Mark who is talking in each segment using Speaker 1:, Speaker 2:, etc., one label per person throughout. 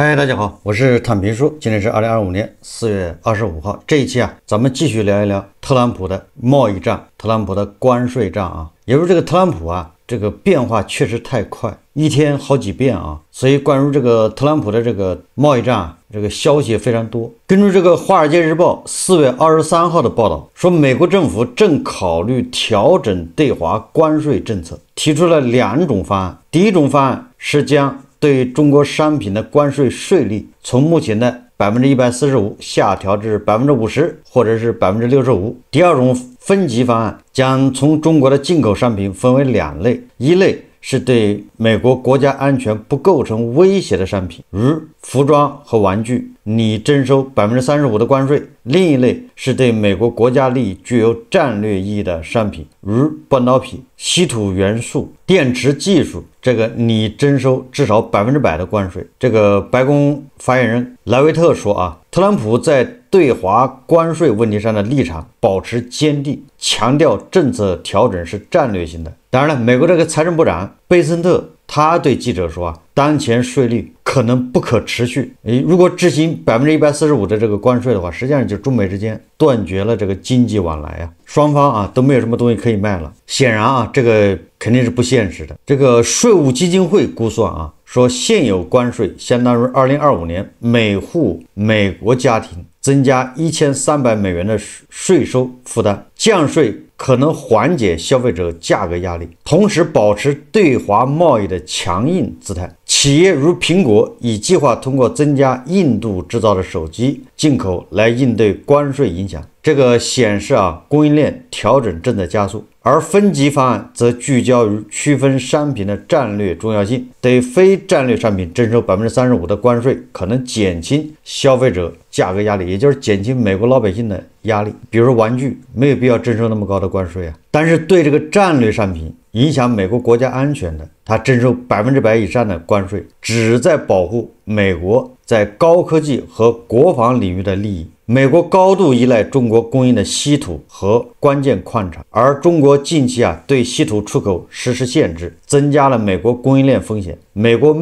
Speaker 1: 嗨，大家好，我是坦平叔。今天是2025年4月25号。这一期咱们继续聊一聊特朗普的贸易战，特朗普的关税战也就是这个特朗普这个变化确实太快，一天好几变所以关于这个特朗普的这个贸易战这个消息也非常多。根据这个《华尔街日报》4月23号的报道说，美国政府正考虑调整对华关税政策，提出了2种方案。第一种方案是将对中国商品的关税税率从目前的145%下调至50%或者是65%。第二种分级方案将从中国的进口商品分为2类，一类是对美国国家安全不构成威胁的商品，如服装和玩具，拟征收35%的关税；另一类是对美国国家利益具有战略意义的商品，如半导体、稀土元素、电池技术，这个拟征收至少100%的关税。这个白宫发言人莱维特说特朗普在对华关税问题上的立场保持坚定，强调政策调整是战略性的。当然了，美国这个财政部长贝森特他对记者说当前税率可能不可持续。如果执行145%的这个关税的话，实际上就中美之间断绝了这个经济往来双方都没有什么东西可以卖了。显然这个肯定是不现实的。这个税务基金会估算说现有关税相当于2025年每户美国家庭增加1300美元的税收负担，降税可能缓解消费者价格压力，同时保持对华贸易的强硬姿态。企业如苹果已计划通过增加印度制造的手机进口来应对关税影响。这个显示供应链调整正在加速。而分级方案则聚焦于区分商品的战略重要性，对非战略商品征收35%的关税，可能减轻消费者价格压力，也就是减轻美国老百姓的压力。比如说玩具，没有必要征收那么高的关税但是对这个战略商品影响美国国家安全的，它征收100%以上的关税，旨在保护美国在高科技和国防领域的利益。美国高度依赖中国供应的稀土和关键矿产，而中国近期对稀土出口实施限制，增加了美国供应链风险。美国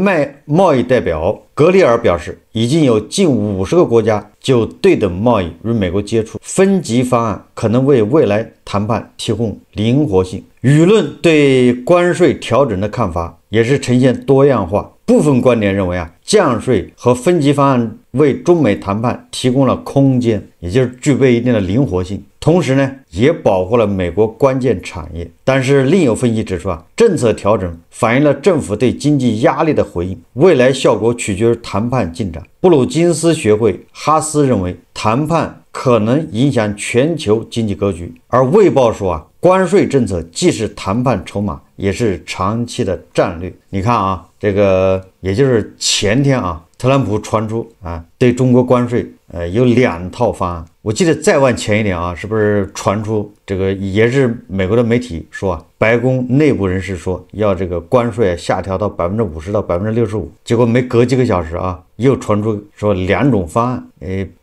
Speaker 1: 贸易代表格里尔表示，已经有近50个国家就对等贸易与美国接触。分级方案可能为未来谈判提供灵活性。舆论对关税调整的看法也是呈现多样化。部分观点认为降税和分级方案为中美谈判提供了空间，也就是具备一定的灵活性，同时也保护了美国关键产业。但是另有分析指出政策调整反映了政府对经济压力的回应，未来效果取决于谈判进展。布鲁金斯学会哈斯认为，谈判可能影响全球经济格局。而卫报说关税政策既是谈判筹码，也是长期的战略。你看这个也就是前天特朗普传出对中国关税有2套方案。我记得再往前一点是不是传出这个也是美国的媒体说白宫内部人士说要这个关税下调到50%到65%，结果没隔几个小时又传出说2种方案。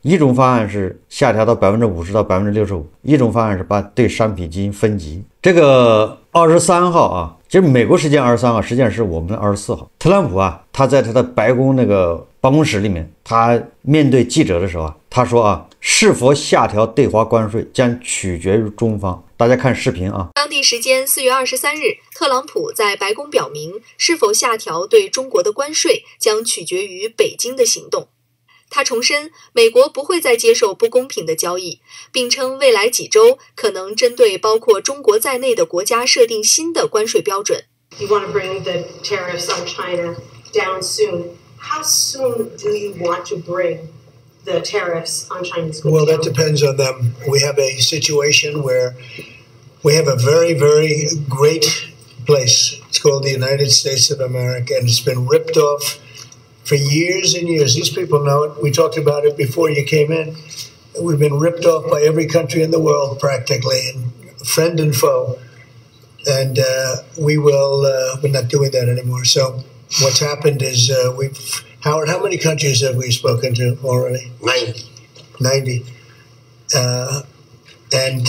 Speaker 1: 一种方案是下调到50%到65%，一种方案是把对商品进行分级。这个23号其实美国时间23号，实际上是我们的24号。特朗普他在他的白宫那个办公室里面，他面对记者的时候他说是否下调对华关税将取决于中方。大家看视频
Speaker 2: 当地时间4月23日，特朗普在白宫表明，是否下调对中国的关税将取决于北京的行动。他重申，美国不会再接受不公平的交易，并称未来几周可能针对包括中国在内的国家设定新的关税标准。
Speaker 3: You want to bring the tariffs on China down soon. How soon do you want to bring the tariffs on Chinese goods?
Speaker 4: Well, that depends on them. We have a situation where we have a very, very great place. It's called the United States of America, and it's been ripped off for years and years. These people know it. We talked about it before you came in. We've been ripped off by every country in the world practically, and friend and foe. And we're not doing that anymore. So what's happened is Howard, how many countries have we spoken to already? 90. And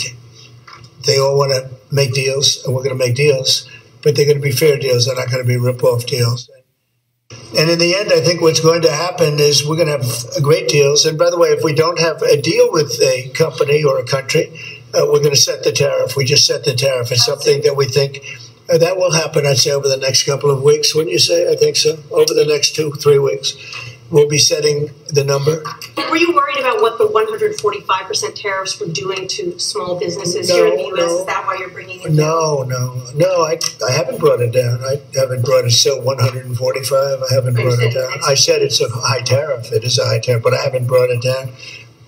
Speaker 4: they all want to make deals, and we're going to make deals, but they're going to be fair deals. They're not going to be rip-off deals. And in the end, I think what's going to happen is we're going to have great deals. And by the way, if we don't have a deal with a company or a country, we're going to set the tariff. We just set the tariff. It's something that we think that will happen, I'd say, over the next couple of weeks. Wouldn't you say? I think so. Over the next 2-3 weeks, we'll be setting the number.
Speaker 3: Were you worried about what the 145% tariffs were doing to small businesses here in the U.S.? Is that why you're bringing it down?
Speaker 4: No. I haven't brought it down. I haven't brought it still 145. I haven't brought it down. I said it's a high tariff. It is a high tariff, but I haven't brought it down.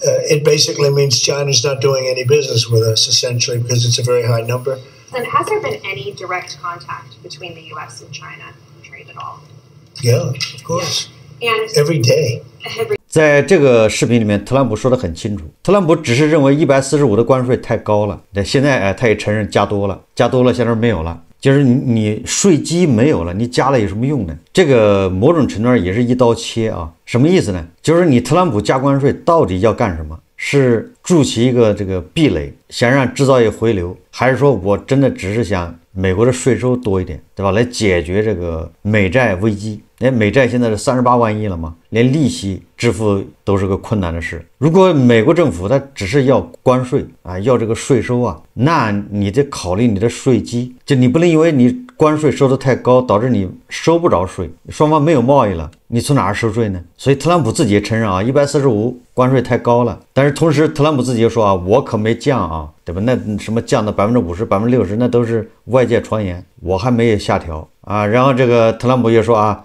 Speaker 4: It basically means China's not doing any business with us, essentially, because it's a very high number.
Speaker 5: And has there been any direct contact between the U.S. and China on trade at all?
Speaker 4: Yeah, of course.
Speaker 5: And
Speaker 4: every day.
Speaker 1: 在这个视频里面，特朗普说得很清楚，特朗普只是认为145的关税太高了，现在他也承认加多了，现在没有了，就是你税基没有了，你加了有什么用呢？这个某种程度上也是一刀切啊，什么意思呢？就是你特朗普加关税到底要干什么？是筑起一个这个壁垒，想让制造业回流，还是说我真的只是想美国的税收多一点，对吧？来解决这个美债危机。美债现在是38万亿了嘛，连利息支付都是个困难的事。如果美国政府它只是要关税啊，要这个税收啊，那你得考虑你的税基，就你不能因为你关税收得太高，导致你收不着税，双方没有贸易了，你从哪儿收税呢？所以特朗普自己也承认啊，145关税太高了，但是同时特朗普自己又说啊，我可没降啊，对吧？那什么降到50%、60%，那都是外界传言，我还没有下调啊。然后这个特朗普又说啊，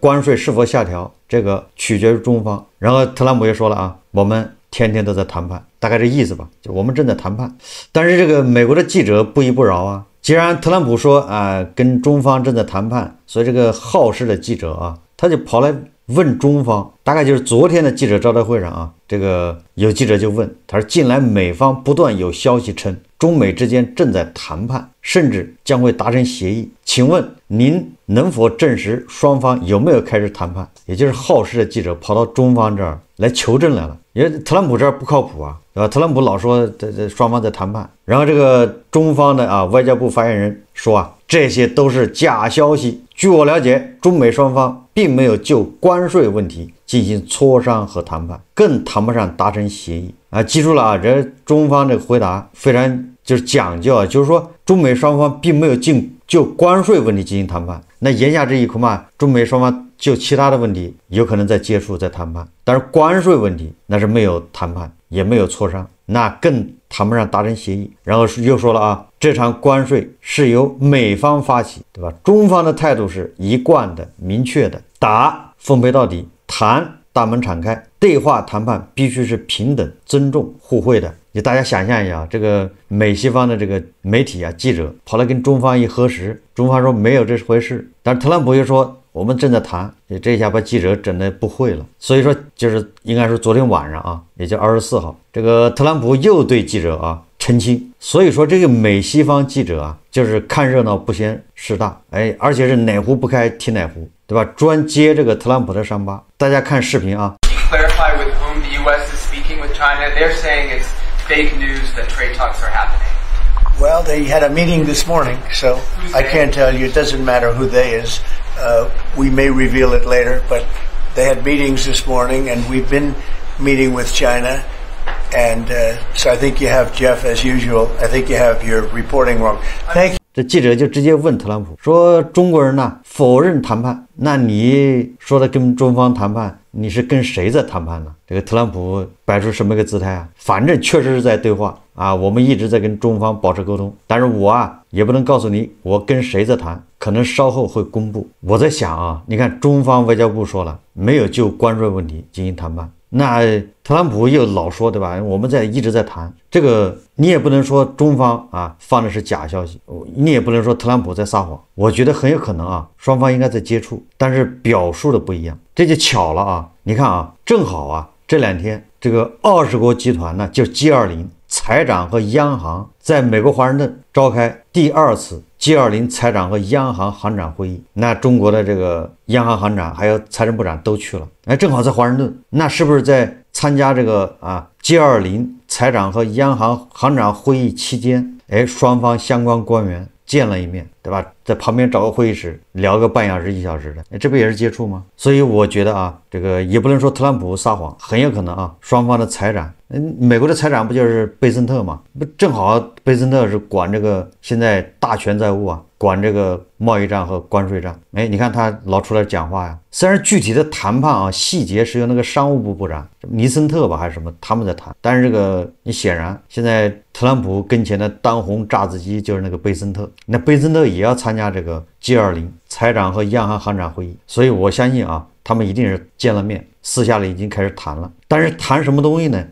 Speaker 1: 关税是否下调，这个取决于中方。然后特朗普也说了啊，我们天天都在谈判，大概这意思吧，就我们正在谈判。但是这个美国的记者不依不饶啊，既然特朗普说啊，跟中方正在谈判，所以这个好事的记者啊，他就跑来问中方，大概就是昨天的记者招待会上啊，这个有记者就问，他说近来美方不断有消息称中美之间正在谈判，甚至将会达成协议，请问您能否证实双方有没有开始谈判？也就是好事的记者跑到中方这儿来求证来了，因为特朗普这儿不靠谱啊，对吧？特朗普老说双方在谈判，然后这个中方的外交部发言人说啊，这些都是假消息。据我了解，中美双方并没有就关税问题进行磋商和谈判，更谈不上达成协议啊！记住了啊，这中方这个回答非常就是讲究啊，就是说中美双方并没有就关税问题进行谈判。那言下之意，恐怕中美双方就其他的问题有可能再接触再谈判，但是关税问题那是没有谈判，也没有磋商，那更谈不上达成协议。然后又说了啊，这场关税是由美方发起，对吧？中方的态度是一贯的、明确的，打奉陪到底，谈大门敞开，对话谈判必须是平等、尊重、互惠的。大家想象一下，这个美西方的这个媒体啊，记者跑来跟中方一核实，中方说没有这回事，但是特朗普又说我们正在谈，这一下把记者整得不会了。所以说就是应该是昨天晚上啊，也就24号，这个特朗普又对记者啊澄清。所以说这个美西方记者啊，就是看热闹不嫌事大，而且是哪壶不开提哪壶，对吧？专接这个特朗普的伤疤。大家看视频啊。
Speaker 6: Clarify with whom the U.S. is speaking with China. They're saying it's fake news that trade talks are happening.
Speaker 4: Well, they had a meeting this morning, so I can't tell you. It doesn't matter who they is. We may reveal it later, but they had meetings this morning, and we've been meeting with China. And so I think you have, Jeff, as usual, I think you have your reporting wrong. Thank you.
Speaker 1: 这记者就直接问特朗普说，中国人呢否认谈判，那你说的跟中方谈判，你是跟谁在谈判呢？这个特朗普摆出什么个姿态啊？反正确实是在对话啊，我们一直在跟中方保持沟通，但是我啊也不能告诉你我跟谁在谈，可能稍后会公布。我在想啊，你看中方外交部说了，没有就关税问题进行谈判，那特朗普又老说，对吧？我们一直在谈，这个你也不能说中方啊放的是假消息，你也不能说特朗普在撒谎。我觉得很有可能啊，双方应该在接触，但是表述的不一样，这就巧了啊！你看啊，正好啊这两天这个20国集团呢，就 G20 财长和央行在美国华盛顿召开第2次 G20 财长和央行行长会议，那中国的这个央行行长还有财政部长都去了，正好在华盛顿，那是不是在参加这个G20 财长和央行行长会议期间，双方相关官员见了一面，对吧？在旁边找个会议室聊个半小时、1小时的，这不也是接触吗？所以我觉得啊，这个也不能说特朗普撒谎，很有可能啊，双方的财长，美国的财长不就是贝森特吗？不正好贝森特是管这个现在大权在握啊，管这个贸易战和关税战。你看他老出来讲话呀。虽然具体的谈判啊细节是由那个商务部部长尼森特吧还是什么他们在谈，但是这个你显然现在特朗普跟前的当红炸子鸡就是那个贝森特，那贝森特也要参加这个 G20 财长和央行行长会议，所以我相信啊，他们一定是见了面，私下里已经开始谈了。但是谈什么东西呢？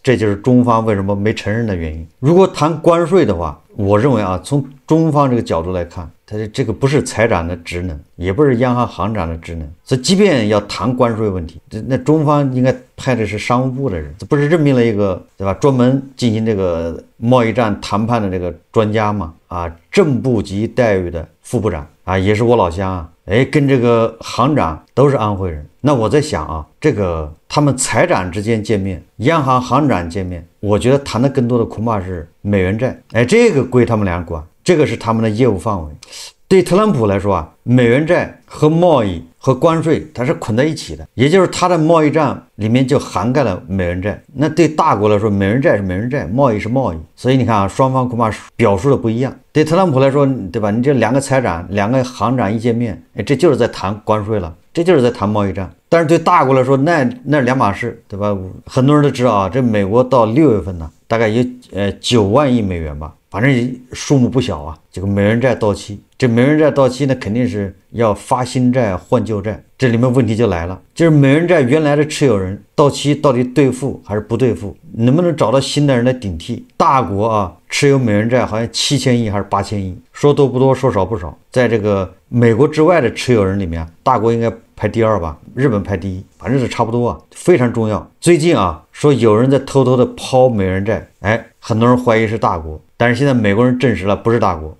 Speaker 1: 这就是中方为什么没承认的原因。如果谈关税的话，我认为啊，从中方这个角度来看，他这个不是财长的职能，也不是央行行长的职能，所以即便要谈关税问题，那中方应该派的是商务部的人，这不是任命了一个对吧，专门进行这个贸易战谈判的这个专家嘛？正部级待遇的副部长啊，也是我老乡啊，跟这个行长都是安徽人。那我在想啊，这个他们财长之间见面，央行行长见面，我觉得谈的更多的恐怕是美元债，这个归他们俩管，这个是他们的业务范围。对特朗普来说啊，美元债和贸易和关税它是捆在一起的，也就是他的贸易战里面就涵盖了美元债。那对大国来说，美元债是美元债，贸易是贸易。所以你看啊，双方恐怕表述的不一样。对特朗普来说，对吧？你这两个财长、两个行长一见面，这就是在谈关税了，这就是在谈贸易战。但是对大国来说，那两码事，对吧？很多人都知道啊，这美国到6月份呢，大概有9万亿美元吧，反正数目不小啊。这个美元债到期，这美元债到期呢，肯定是要发新债换旧债，这里面问题就来了，就是美元债原来的持有人到期到底兑付还是不兑付，能不能找到新的人来顶替？大国啊，持有美元债好像7000亿还是8000亿，说多不多，说少不少。在这个美国之外的持有人里面，大国应该排第2吧，日本排第1，反正是差不多啊，非常重要。最近啊，说有人在偷偷的抛美元债，很多人怀疑是大国，但是现在美国人证实了不是大国。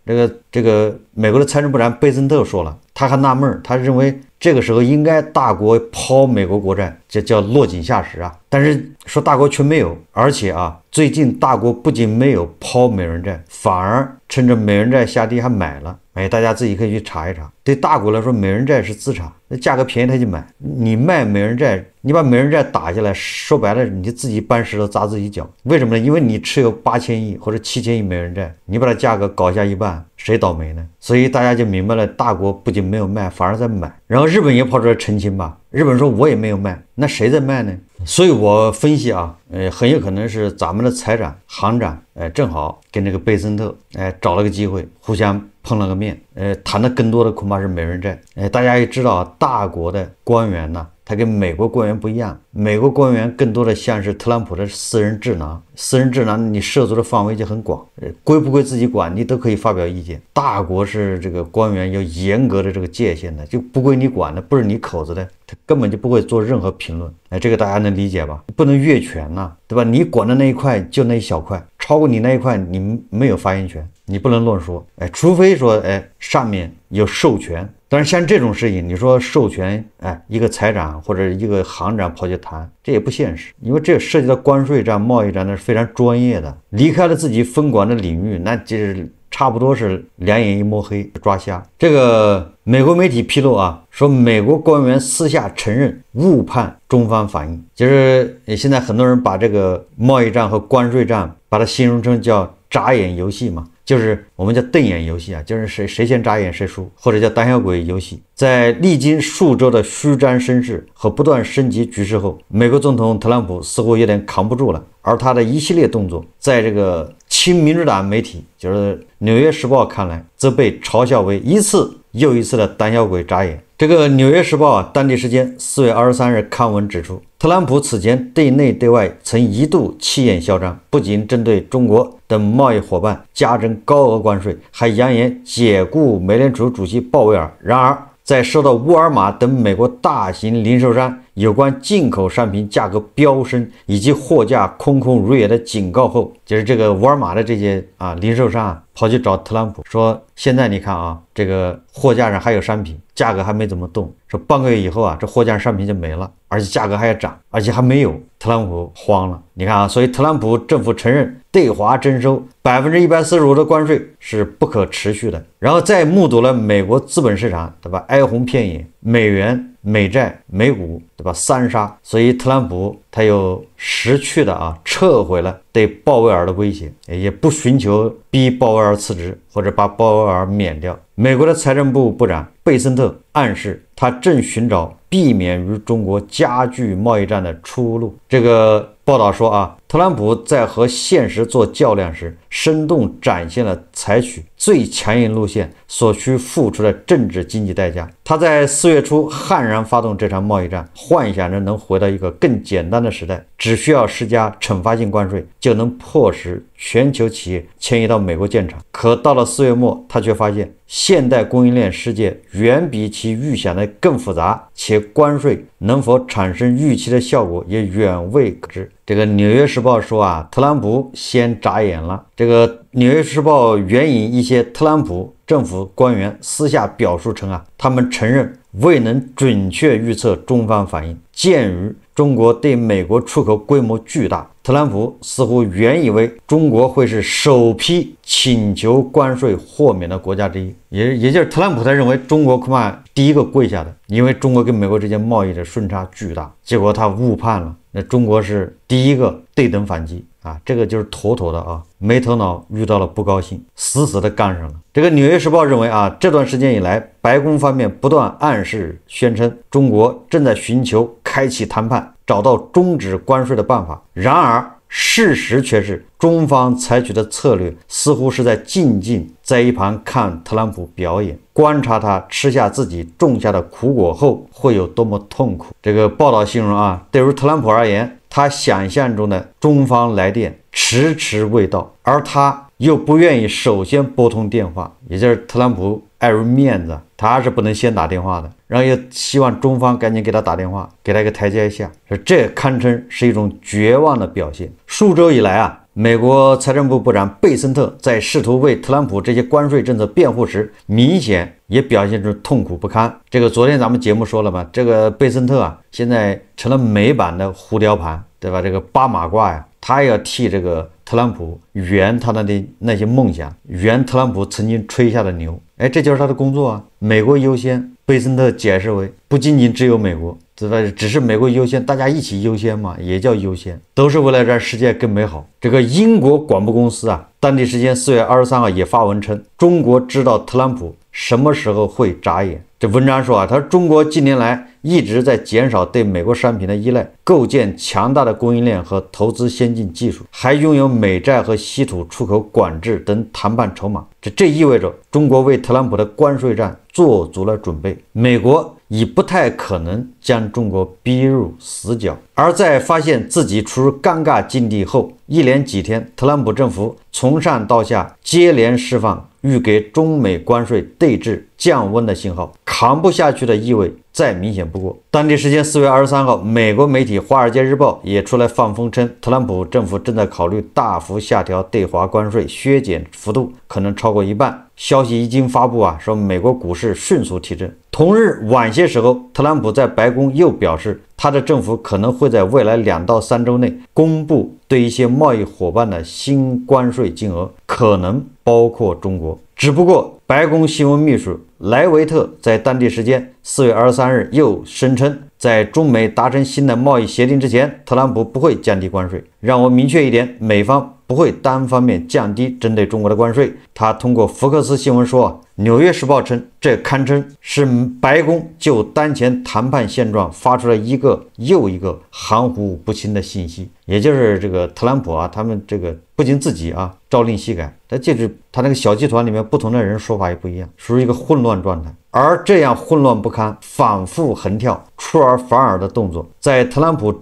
Speaker 1: 这个美国的财政部长贝森特说了，他还纳闷，他认为这个时候应该大国抛美国国债，这叫落井下石啊。但是说大国却没有，而且啊，最近大国不仅没有抛美元债，反而趁着美元债下跌还买了。大家自己可以去查一查。对大国来说，美元债是资产，那价格便宜他就买。你卖美元债，你把美元债打下来，说白了，你自己搬石头砸自己脚。为什么呢？因为你持有8000亿或者7000亿美元债，你把它价格搞下一半，谁倒霉呢？所以大家就明白了，大国不仅没有卖，反而在买。然后日本也跑出来澄清吧，日本说我也没有卖，那谁在卖呢？所以我分析啊，很有可能是咱们的财长、行长，正好跟这个贝森特，找了个机会，互相碰了个面，谈的更多的恐怕是美元债。大家也知道，大国的官员呢，他跟美国官员不一样，美国官员更多的像是特朗普的私人智囊，私人智囊你涉足的范围就很广，归不归自己管，你都可以发表意见。大国是这个官员有严格的这个界限的，就不归你管的，不是你口子的，他根本就不会做任何评论。这个大家能理解吧？不能越权呐，对吧？你管的那一块就那一小块，超过你那一块你没有发言权，你不能乱说。除非说上面有授权。但是像这种事情，你说授权，一个财长或者一个行长跑去谈，这也不现实，因为这涉及到关税战、贸易战，那是非常专业的，离开了自己分管的领域，那就是差不多是两眼一摸黑抓瞎。这个美国媒体披露啊，说美国官员私下承认误判中方反应，就是现在很多人把这个贸易战和关税战把它形容成叫眨眼游戏嘛，就是我们叫瞪眼游戏啊，就是谁先眨眼谁输，或者叫胆小鬼游戏。在历经数周的虚张声势和不断升级局势后，美国总统特朗普似乎有点扛不住了，而他的一系列动作，在这个亲民主党媒体，就是《纽约时报》看来，则被嘲笑为一次又一次的胆小鬼眨眼。这个《纽约时报》啊，当地时间4月23日刊文指出，特朗普此前对内对外曾一度气焰嚣张，不仅针对中国等贸易伙伴加征高额关税，还扬言解雇美联储主席鲍威尔。然而，在收到沃尔玛等美国大型零售商有关进口商品价格飙升以及货架空空如也的警告后，就是这个沃尔玛的这些零售商跑去找特朗普说，现在你看啊，这个货架上还有商品，价格还没怎么动，说半个月以后啊，这货架上商品就没了，而且价格还要涨，而且还没有。特朗普慌了，你看啊，所以特朗普政府承认对华征收145%的关税是不可持续的。然后再目睹了美国资本市场，对吧，哀鸿遍野，美元、美债、美股，对吧，三杀，所以特朗普他又识趣的撤回了对鲍威尔的威胁，也不寻求逼鲍威尔辞职或者把鲍威尔免掉。美国的财政部部长贝森特暗示他正寻找避免与中国加剧贸易战的出路。这个报道说特朗普在和现实做较量时，生动展现了采取最强硬路线所需付出的政治经济代价。他在4月初悍然发动这场贸易战，幻想着能回到一个更简单的时代，只需要施加惩罚性关税就能迫使全球企业迁移到美国建厂。可到了4月末，他却发现现代供应链世界远比其预想的更复杂，且关税能否产生预期的效果也远未可知。这个《纽约时报》说特朗普先眨眼了。这个《纽约时报》援引一些特朗普政府官员私下表述称他们承认未能准确预测中方反应。鉴于中国对美国出口规模巨大，特朗普似乎原以为中国会是首批请求关税豁免的国家之一，也就是特朗普他认为中国恐怕第一个跪下的，因为中国跟美国之间贸易的顺差巨大。结果他误判了，那中国是第一个对等反击这个就是妥妥的没头脑遇到了不高兴，死死的干上了。这个《纽约时报》认为这段时间以来，白宫方面不断暗示宣称中国正在寻求开启谈判，找到终止关税的办法。然而事实却是，中方采取的策略似乎是在静静在一旁看特朗普表演，观察他吃下自己种下的苦果后会有多么痛苦。这个报道形容对于特朗普而言，他想象中的中方来电迟迟未到，而他又不愿意首先拨通电话，也就是特朗普碍于面子，他是不能先打电话的，然后又希望中方赶紧给他打电话，给他一个台阶下，这堪称是一种绝望的表现。数周以来美国财政部部长贝森特在试图为特朗普这些关税政策辩护时，明显也表现出痛苦不堪。这个昨天咱们节目说了嘛，这个贝森特现在成了美版的胡雕盘，对吧？这个八马褂他也要替这个特朗普圆他的那些梦想，圆特朗普曾经吹下的牛。这就是他的工作美国优先。贝森特解释为，不仅仅只有美国，对吧？只是美国优先，大家一起优先嘛，也叫优先，都是为了让世界更美好。这个英国广播公司当地时间4月23号也发文称，中国知道特朗普什么时候会眨眼。这文章说他说中国近年来一直在减少对美国商品的依赖，构建强大的供应链和投资先进技术，还拥有美债和稀土出口管制等谈判筹码。这意味着中国为特朗普的关税战做足了准备，美国已不太可能将中国逼入死角。而在发现自己处于尴尬境地后，一连几天，特朗普政府从上到下接连释放欲给中美关税对峙降温的信号，扛不下去的意味再明显不过。当地时间4月23号，美国媒体《华尔街日报》也出来放风称，特朗普政府正在考虑大幅下调对华关税，削减幅度可能超过一半。消息一经发布说美国股市迅速提振。同日晚些时候，特朗普在白宫又表示，他的政府可能会在未来2到3周内公布对一些贸易伙伴的新关税金额，可能包括中国。只不过白宫新闻秘书莱维特在当地时间4月23日又声称，在中美达成新的贸易协定之前，特朗普不会降低关税。让我明确一点，美方不会单方面降低针对中国的关税。他通过福克斯新闻说，纽约时报称，这堪称是白宫就当前谈判现状发出了一个又一个含糊不清的信息。也就是这个特朗普他们这个不仅自己朝令夕改，但就是他那个小集团里面不同的人说法也不一样，属于一个混乱状态。而这样混乱不堪、反复横跳、出尔反尔的动作，在特朗普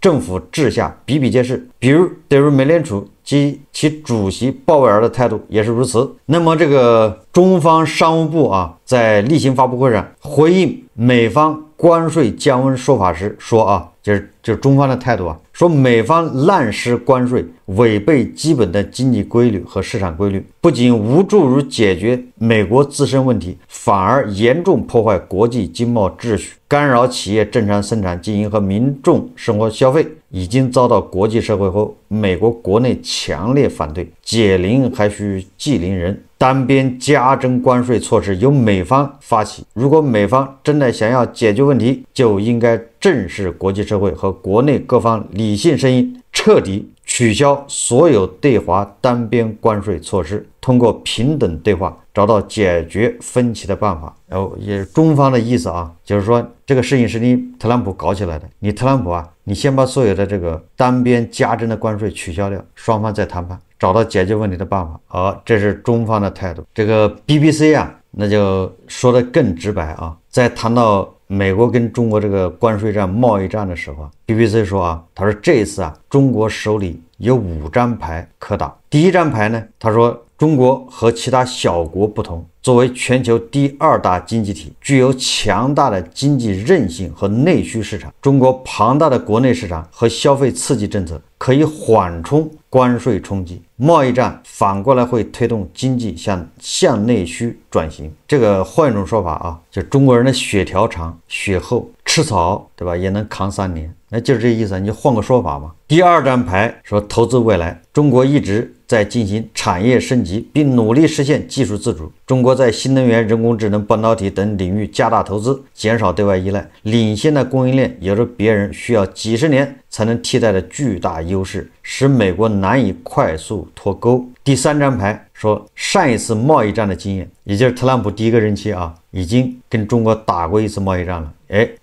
Speaker 1: 政府治下比比皆是。比如对于美联储及其主席鲍威尔的态度也是如此。那么这个中方商务部在例行发布会上回应美方关税降温说法时说就是中方的态度说说美方滥施关税，违背基本的经济规律和市场规律，不仅无助于解决美国自身问题，反而严重破坏国际经贸秩序，干扰企业正常生产经营和民众生活消费，已经遭到国际社会和美国国内强烈反对。解铃还须系铃人，单边加征关税措施由美方发起，如果美方真的想要解决问题，就应该正视国际社会和国内各方理性声音，彻底取消所有对华单边关税措施，通过平等对话找到解决分歧的办法。也是中方的意思啊，就是说这个事情是你特朗普搞起来的，你特朗普啊，你先把所有的这个单边加征的关税取消掉，双方再谈判，找到解决问题的办法。这是中方的态度。这个 BBC 啊，那就说的更直白啊，在谈到美国跟中国这个关税战、贸易战的时候啊 ，BBC 说啊，他说这一次啊，中国手里有5张牌可打。第一张牌呢，他说中国和其他小国不同，作为全球第2大经济体，具有强大的经济韧性和内需市场。中国庞大的国内市场和消费刺激政策可以缓冲关税冲击，贸易战反过来会推动经济向内需转型。这个换一种说法啊，就中国人的血条长血厚，吃草对吧也能扛3年，那就是这意思，你就换个说法嘛。第2张牌说投资未来，中国一直在进行产业升级，并努力实现技术自主。中国在新能源、人工智能、半导体等领域加大投资，减少对外依赖，领先的供应链有着别人需要几十年才能替代的巨大优势，使美国难以快速脱钩。第3张牌说上一次贸易战的经验，也就是特朗普第1个任期啊，已经跟中国打过1次贸易战了。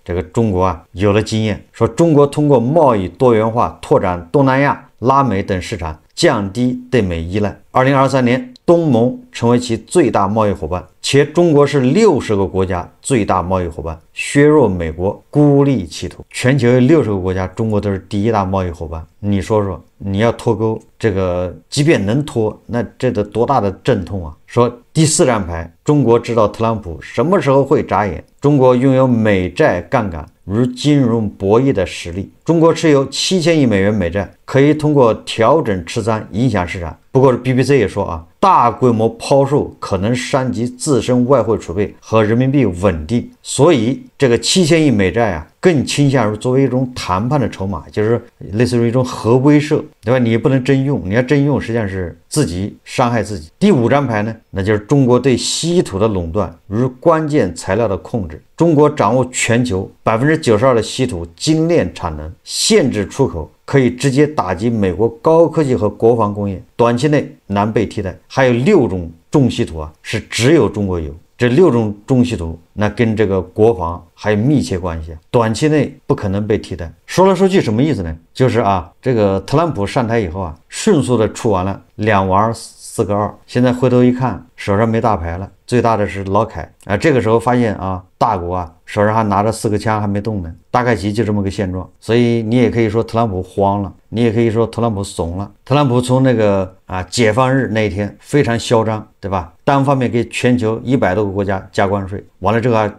Speaker 1: 这个中国啊有了经验，说中国通过贸易多元化拓展东南亚、拉美等市场，降低对美依赖。2023年，东盟成为其最大贸易伙伴，且中国是60个国家最大贸易伙伴，削弱美国孤立企图。全球有60个国家，中国都是第1大贸易伙伴。你说说，你要脱钩，这个即便能脱，那这得多大的阵痛啊！说第4张牌，中国知道特朗普什么时候会眨眼。中国拥有美债杠杆与金融博弈的实力，中国持有7000亿美元美债，可以通过调整持仓影响市场。不过 BBC 也说啊，大规模抛售可能伤及自身外汇储备和人民币稳定，所以这个7000亿美债啊，更倾向于作为一种谈判的筹码，就是类似于一种核威慑，对吧？你不能真用，你要真用，实际上是自己伤害自己。第5张牌呢，那就是中国对稀土的垄断与关键材料的控制。中国掌握全球92%的稀土精炼产能，限制出口可以直接打击美国高科技和国防工业，短期内难被替代。还有6种重稀土啊，是只有中国有。这6种重稀土，那跟这个国防还有密切关系，短期内不可能被替代。说来说去什么意思呢？就是啊，这个特朗普上台以后啊，迅速的出完了2玩4个2，现在回头一看，手上没大牌了，最大的是老凯啊。这个时候发现啊，大国啊手上还拿着4个枪还没动呢，大概其就这么个现状。所以你也可以说特朗普慌了，你也可以说特朗普怂了。特朗普从那个解放日那一天非常嚣张，对吧？单方面给全球100多个国家加关税，完了这个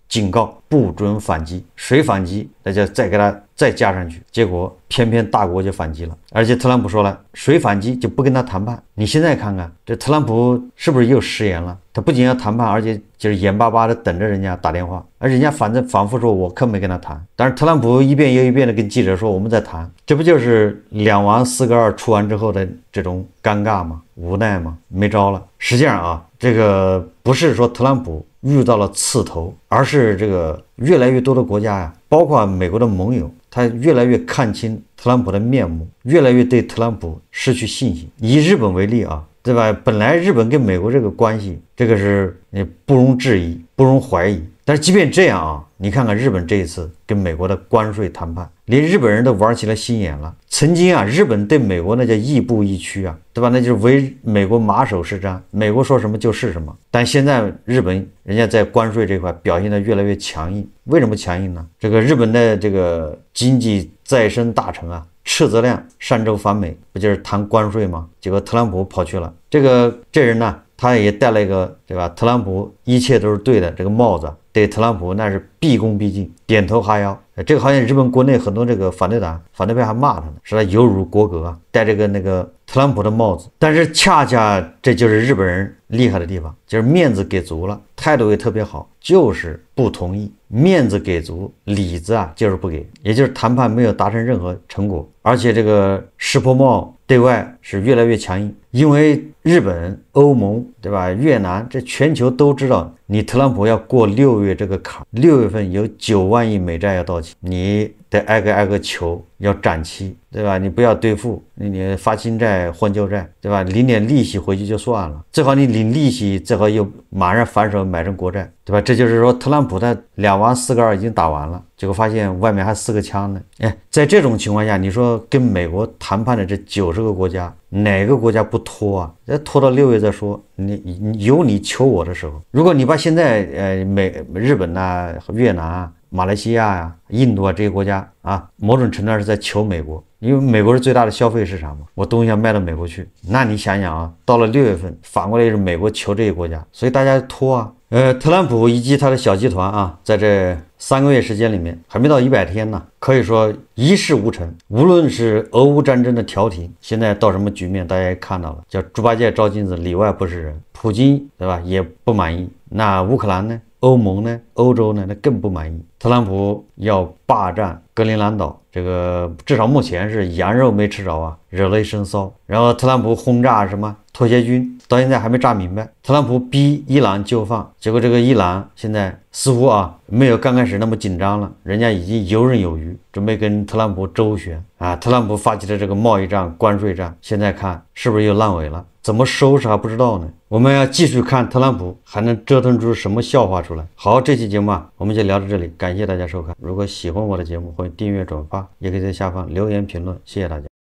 Speaker 1: 警告不准反击，谁反击那就再给他再加上去，结果偏偏大国就反击了。而且特朗普说了，谁反击就不跟他谈判。你现在看看这特朗普是不是又食言了？他不仅要谈判，而且就是眼巴巴的等着人家打电话，而人家反复说我可没跟他谈。但是特朗普一遍又一遍的跟记者说我们在谈，这不就是2玩4个2出完之后的这种尴尬吗？无奈吗？没招了。实际上啊，这个不是说特朗普遇到了刺头，而是这个越来越多的国家呀，包括美国的盟友，他越来越看清特朗普的面目，越来越对特朗普失去信心。以日本为例啊，对吧？本来日本跟美国这个关系，这个是不容置疑、不容怀疑。但是即便这样啊，你看看日本这一次跟美国的关税谈判，连日本人都玩起了心眼了。曾经啊，日本对美国那叫亦步亦趋啊，对吧？那就是为美国马首是瞻，美国说什么就是什么。但现在日本人家在关税这块表现得越来越强硬。为什么强硬呢？这个日本的这个经济再生大臣啊，赤泽亮上周访美，不就是谈关税吗？结果特朗普跑去了。这人呢，他也戴了一个，对吧？特朗普一切都是对的这个帽子，对特朗普那是毕恭毕敬，点头哈腰。这个好像日本国内很多这个反对派还骂他呢，说他有辱国格啊，戴这个那个特朗普的帽子。但是恰恰这就是日本人厉害的地方，就是面子给足了，态度也特别好，就是不同意，面子给足，里子啊就是不给，也就是谈判没有达成任何成果，而且这个石破茂对外是越来越强硬，因为日本、欧盟，对吧？越南，这全球都知道，你特朗普要过6月这个坎，6月份有9万亿美债要到期，你得挨个求，要展期，对吧？你不要兑付，你发新债换旧债，对吧？领点利息回去就算了，最好你领利息，最好又马上反手买成国债，对吧？这就是说，特朗普他2弯4个2已经打完了，结果发现外面还4个枪呢。哎，在这种情况下，你说跟美国谈判的这90个国家，哪个国家不拖啊？拖到6月再说，你有你求我的时候。如果你把现在日本呐、越南啊、马来西亚呀、印度啊这些国家啊，某种程度上是在求美国，因为美国是最大的消费市场嘛，我东西要卖到美国去。那你想想啊，到了6月份，反过来是美国求这些国家，所以大家拖啊。特朗普以及他的小集团啊，在这3个月时间里面，还没到100天呢，可以说一事无成。无论是俄乌战争的调停，现在到什么局面，大家也看到了，叫猪八戒照镜子，里外不是人。普京，对吧，也不满意。那乌克兰呢？欧盟呢？欧洲呢？那更不满意。特朗普要霸占格陵兰岛，这个至少目前是羊肉没吃着啊，惹了一身骚。然后特朗普轰炸什么拖鞋军，到现在还没炸明白。特朗普逼伊朗就范，结果这个伊朗现在似乎啊没有刚开始那么紧张了，人家已经游刃有余，准备跟特朗普周旋啊。特朗普发起的这个贸易战、关税战，现在看是不是又烂尾了？怎么收拾还不知道呢？我们要继续看特朗普还能折腾出什么笑话出来。好，这期节目啊，我们就聊到这里，感谢大家收看。如果喜欢我的节目，欢迎订阅、转发，也可以在下方留言评论，谢谢大家。